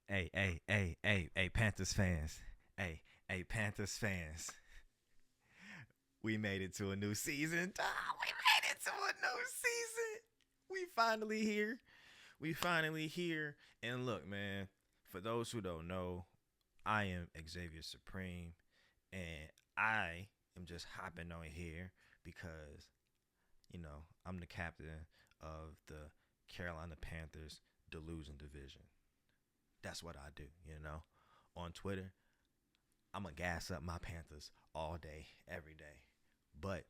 Hey, Panthers fans. Panthers fans. We made it to a new season. We made it to a new season. We finally here. We finally here. And look, man, for those who don't know, I am Xavier Supreme. And I am just hopping on here because, I'm the captain of the Carolina Panthers Delusion Division. That's what I do, On Twitter, I'm going to gas up my Panthers all day, every day. But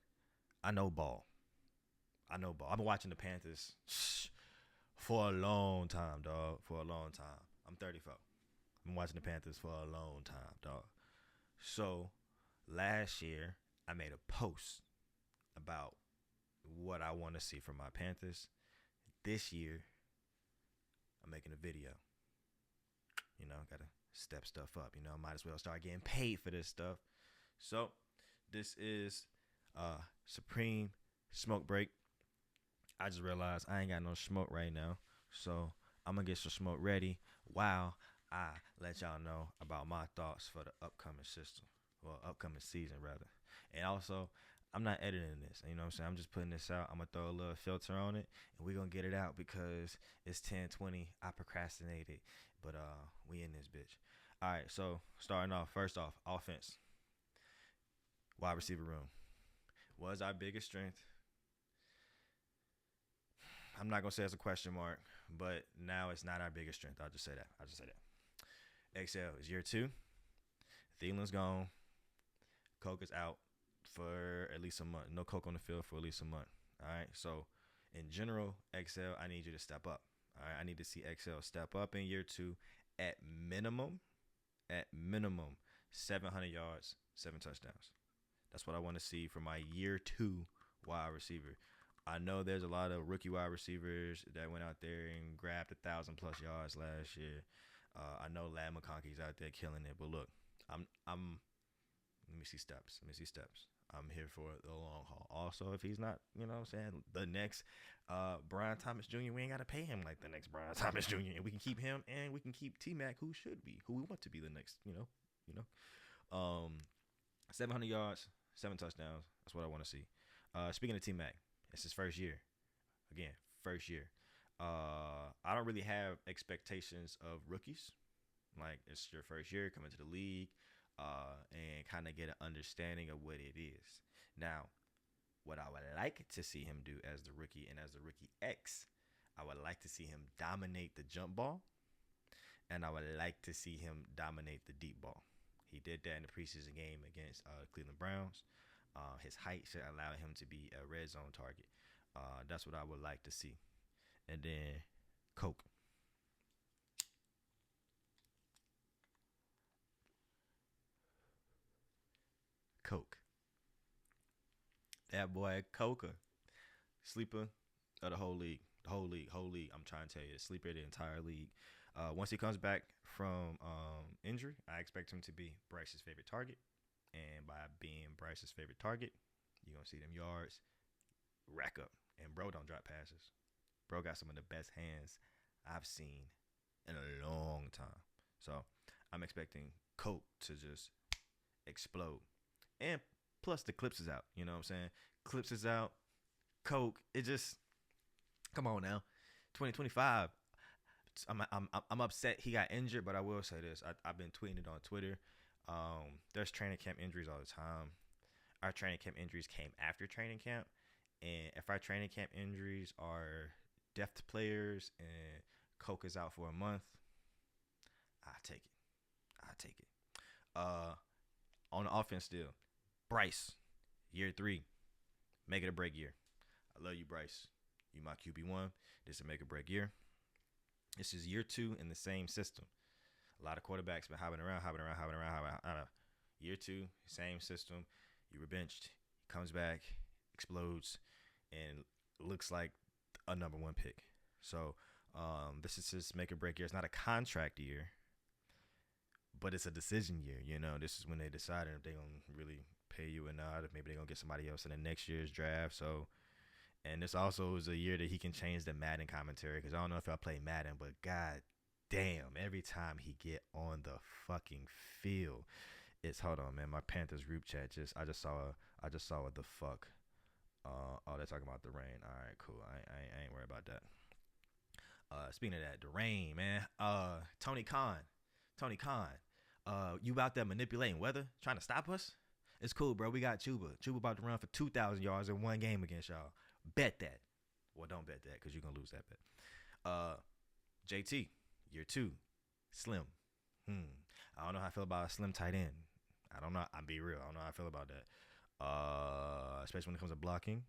I know ball. I've been watching the Panthers for a long time, dog. For a long time. I'm 34. I've been watching the Panthers for a long time, dog. So last year, I made a post about what I want to see from my Panthers. This year, I'm making a video. Gotta step stuff up. Might as well start getting paid for this stuff. So this is Supreme Smoke Break. I just realized I ain't got no smoke right now. So I'm gonna get some smoke ready while I let y'all know about my thoughts for the upcoming system. Well, upcoming season rather. And also, I'm not editing this. You know what I'm saying? I'm just putting this out. I'm gonna throw a little filter on it, and we're gonna get it out because it's 10:20. I procrastinated, but we in this bitch. All right. So starting off, first off, offense, wide receiver room was our biggest strength. I'm not gonna say it's a question mark, but now it's not our biggest strength. I'll just say that. XL is year 2. Thielen's gone. Coke is out for at least a month. No Coke on the field for at least a month. All right. So in general, XL, I need you to step up. All right. I need to see XL step up in year 2 at minimum, 700 yards, 7 touchdowns. That's what I want to see for my year 2 wide receiver. I know there's a lot of rookie wide receivers that went out there and grabbed 1,000+ yards last year. I know Lad McConkey's out there killing it, but look, I'm. Let me see steps. I'm here for the long haul. Also, if he's not, the next Brian Thomas Jr., we ain't got to pay him like the next Brian Thomas Jr. And we can keep him, and we can keep T-Mac, who we want to be the next, 700 yards, 7 touchdowns. That's what I want to see. Speaking of T-Mac, it's his first year. Again, first year. I don't really have expectations of rookies. Like, it's your first year coming to the league. And kind of get an understanding of what it is. Now, what I would like to see him do as the rookie and as the rookie X, I would like to see him dominate the jump ball, and I would like to see him dominate the deep ball. He did that in the preseason game against Cleveland Browns. His height should allow him to be a red zone target. That's what I would like to see. And then Coke. That boy Coca. Sleeper of the whole league. Whole league. I'm trying to tell you, the sleeper of the entire league. Once he comes back from injury, I expect him to be Bryce's favorite target. And by being Bryce's favorite target, you're going to see them yards rack up. And bro don't drop passes. Bro got some of the best hands I've seen in a long time. So I'm expecting Coke to just explode. And plus the Clips is out. You know what I'm saying? Clips is out. Coke. It just, come on now. 2025. I'm upset he got injured, but I will say this. I've been tweeting it on Twitter. There's training camp injuries all the time. Our training camp injuries came after training camp. And if our training camp injuries are depth players and Coke is out for a month, I take it. On the offense still, Bryce, year 3, make it a break year. I love you, Bryce. You my QB1. This is a make or break year. This is year 2 in the same system. A lot of quarterbacks been hopping around. Year 2, same system. You were benched. He comes back, explodes, and looks like a number 1 pick. So this is his make or break year. It's not a contract year, but it's a decision year. This is when they decide if they're going to really pay you or not. If maybe they're going to get somebody else in the next year's draft. So, and this also is a year that he can change the Madden commentary, because I don't know if y'all play Madden, but God damn, every time he get on the fucking field, it's hold on, man. My Panthers group chat I just saw what the fuck. Oh, they're talking about the rain. All right, cool. I ain't worried about that. Speaking of that, the rain, man. Tony Khan. You out there manipulating weather, trying to stop us? It's cool, bro. We got Chuba. Chuba about to run for 2,000 yards in one game against y'all. Bet that. Well, don't bet that because you're gonna lose that bet. JT, year 2, Slim. I don't know how I feel about a Slim tight end. I don't know. I'm be real. I don't know how I feel about that. Especially when it comes to blocking.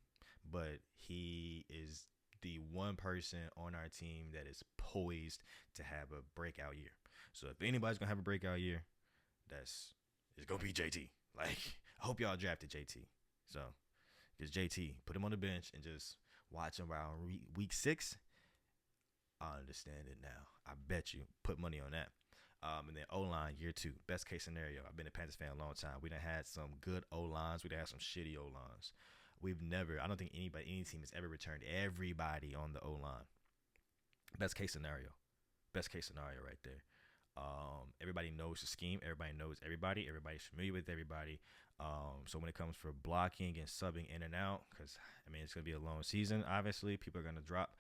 But he is the one person on our team that is poised to have a breakout year. So if anybody's gonna have a breakout year, it's gonna be JT. Like, I hope y'all drafted JT. So just JT, put him on the bench and just watch him around week 6. I understand it now. I bet you put money on that. And then O-line year 2, best case scenario. I've been a Panthers fan a long time. We done had some good O-lines. We done had some shitty O-lines. I don't think any team has ever returned everybody on the O-line. Best case scenario right there. Everybody knows the scheme. Everybody knows everybody. Everybody's familiar with everybody. So when it comes for blocking and subbing in and out, because, I mean, it's going to be a long season, obviously. People are going to drop.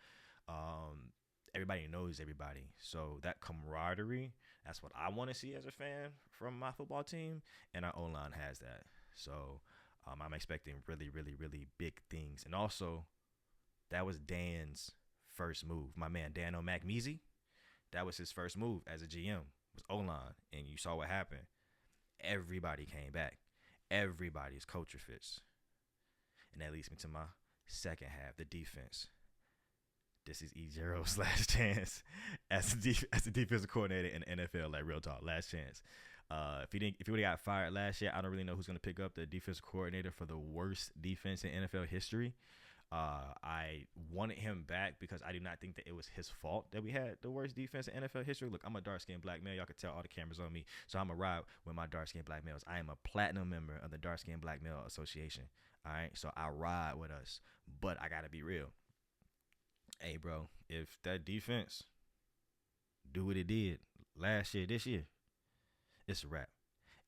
Everybody knows everybody. So that camaraderie, that's what I want to see as a fan from my football team. And our O-line has that. So I'm expecting really, really, really big things. And also, that was Dan's first move. My man, Dan O'Macmeezy, that was his first move as a GM, was O-line. And you saw what happened. Everybody came back. Everybody's culture fits. And that leads me to my second half, the defense. This is Ezero's last chance as a defensive coordinator in the NFL. Like, real talk, last chance. If he would have got fired last year, I don't really know who's going to pick up the defensive coordinator for the worst defense in NFL history. I wanted him back because I do not think that it was his fault that we had the worst defense in NFL history. Look, I'm a dark-skinned black male. Y'all can tell all the cameras on me. So I'm going to ride with my dark-skinned black males. I am a platinum member of the Dark-Skinned Black Male Association. All right? So I ride with us. But I got to be real. Hey, bro, if that defense do what it did last year, this year, it's a wrap.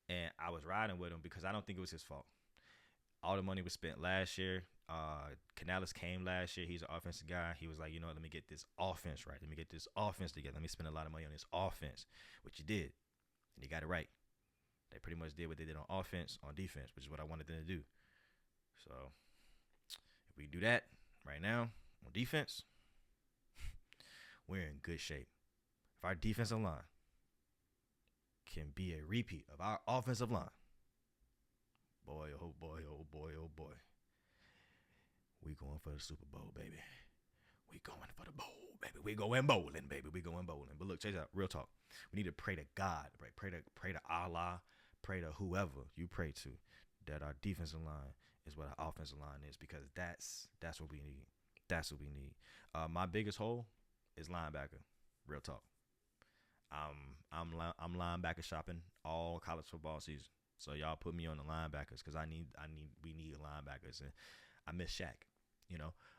And I was riding with him because I don't think it was his fault. All the money was spent last year. Canales came last year. He's an offensive guy. He was like, let me get this offense right. Let me get this offense together. Let me spend a lot of money on this offense, which he did. And he got it right. They pretty much did what they did on offense, on defense, which is what I wanted them to do. So if we do that right now on defense, we're in good shape. If our defensive line can be a repeat of our offensive line, boy, oh boy, oh boy, oh boy, we going for the Super Bowl, baby. We going for the bowl, baby. We going bowling, baby. We going bowling. But look, check this out. Real talk. We need to pray to God, right? Pray to Allah, pray to whoever you pray to, that our defensive line is what our offensive line is, because that's what we need. That's what we need. My biggest hole is linebacker. Real talk. I'm linebacker shopping all college football season. So y'all put me on the linebackers because we need linebackers, and I miss Shaq.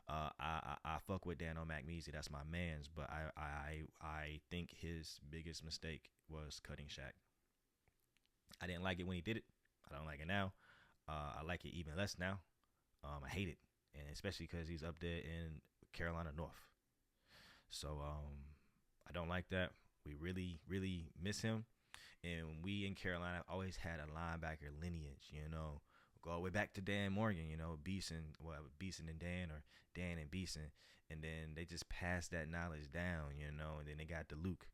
I fuck with Dan O'Macmeezy. That's my man's, but I think his biggest mistake was cutting Shaq. I didn't like it when he did it. I don't like it now. I like it even less now. I hate it, and especially because he's up there in Carolina North. So I don't like that. We really, really miss him. And we in Carolina always had a linebacker lineage, Go all the way back to Dan Morgan, Beeson and Dan, or Dan and Beeson. And then they just passed that knowledge down, and then they got to Luke.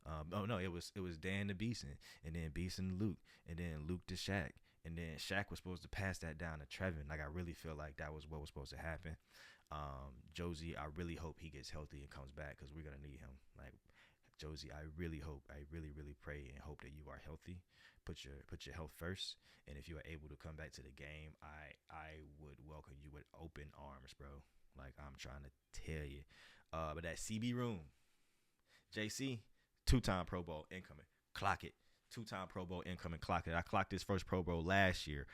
It was Dan to Beeson, and then Beeson to Luke, and then Luke to Shaq. And then Shaq was supposed to pass that down to Trevin. Like, I really feel like that was what was supposed to happen. Josie, I really hope he gets healthy and comes back, because we're going to need him. Like, Josie, I really really pray and hope that you are healthy. Put your health first. And if you are able to come back to the game, I would welcome you with open arms, bro. Like, I'm trying to tell you. But that CB room, JC, 2-time Pro Bowl incoming. Clock it. 2-time Pro Bowl incoming. Clock it. I clocked his first Pro Bowl last year.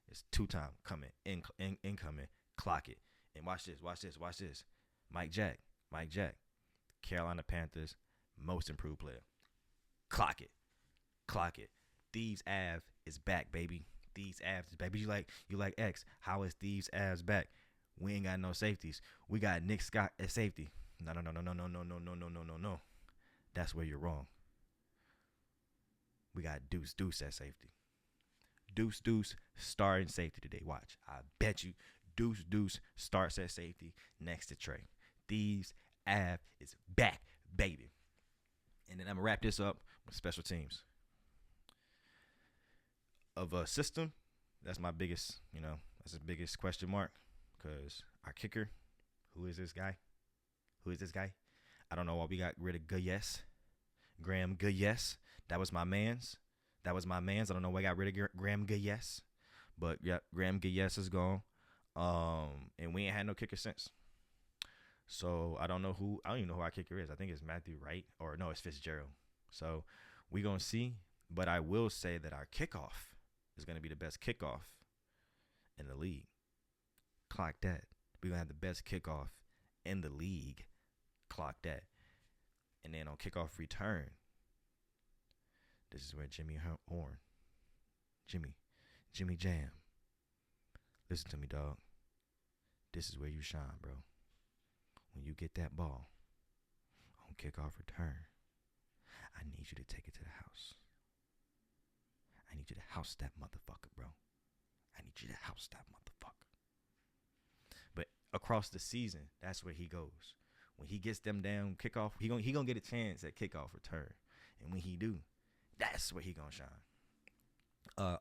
It's 2-time coming, incoming. Clock it. And watch this. Mike Jack, Mike Jack, Carolina Panthers most improved player. Clock it. Clock it. Thieves Ave is back, baby. Thieves Ave is back. But you like X. How is Thieves Ave back? We ain't got no safeties. We got Nick Scott at safety. No. That's where you're wrong. We got Deuce at safety. Deuce starting safety today. Watch. I bet you Deuce starts at safety next to Trey. Thieves Ave is back, baby. And then I'm going to wrap this up with special teams. Of a system, that's my biggest, that's the biggest question mark. Because our kicker, who is this guy? I don't know why we got rid of Graham Guyess. That was my man's. I don't know why I got rid of Graham Guyess. But, yeah, Graham Guyess is gone. And we ain't had no kicker since. So, I don't even know who our kicker is. I think it's Matthew Wright. Or, no, it's Fitzgerald. So, we going to see. But I will say that our kickoff is going to be the best kickoff in the league. Clock that. We're going to have the best kickoff in the league. Clock that. And then on kickoff return, this is where Jimmy Jam. Listen to me, dog. This is where you shine, bro. When you get that ball on kickoff return, I need you to take it to the house. I need you to house that motherfucker, bro. But across the season, that's where he goes. When he gets them down kickoff, he gonna get a chance at kickoff return. And when he do, that's where he gonna shine.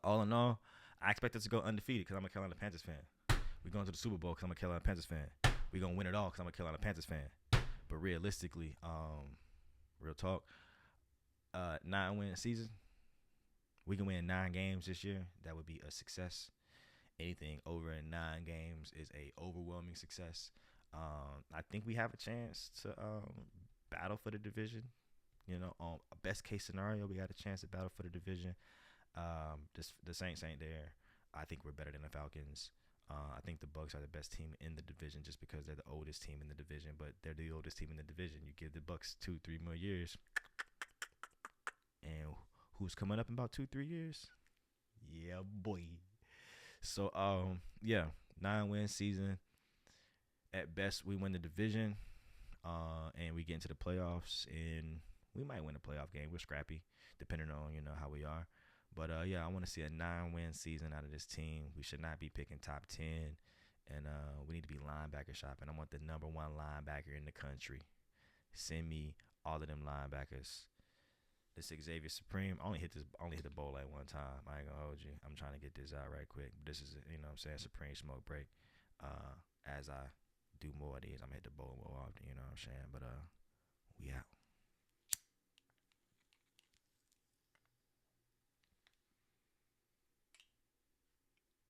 All in all, I expect us to go undefeated because I'm a Carolina Panthers fan. We're going to the Super Bowl because I'm a Carolina Panthers fan. We're going to win it all because I'm a Carolina Panthers fan. But realistically, real talk, 9-win season. We can win 9 games this year. That would be a success. Anything over 9 games is a overwhelming success. I think we have a chance to battle for the division. On a best case scenario, we got a chance to battle for the division. The Saints ain't there. I think we're better than the Falcons. I think the Bucs are the best team in the division just because they're the oldest team in the division, but they're the oldest team in the division. You give the Bucs 2-3 more years, and who's coming up in about 2-3 years? Yeah, boy. So, 9-win season. At best, we win the division, and we get into the playoffs, and we might win a playoff game. We're scrappy, depending on how we are. But, I want to see a 9-win season out of this team. We should not be picking top 10. And we need to be linebacker shopping. I want the number 1 linebacker in the country. Send me all of them linebackers. This Xavier Supreme. I only hit the bowl at one time. I ain't going to hold you. I'm trying to get this out right quick. This is, Supreme smoke break. As I do more of these, I'm going to hit the bowl more often, But we out.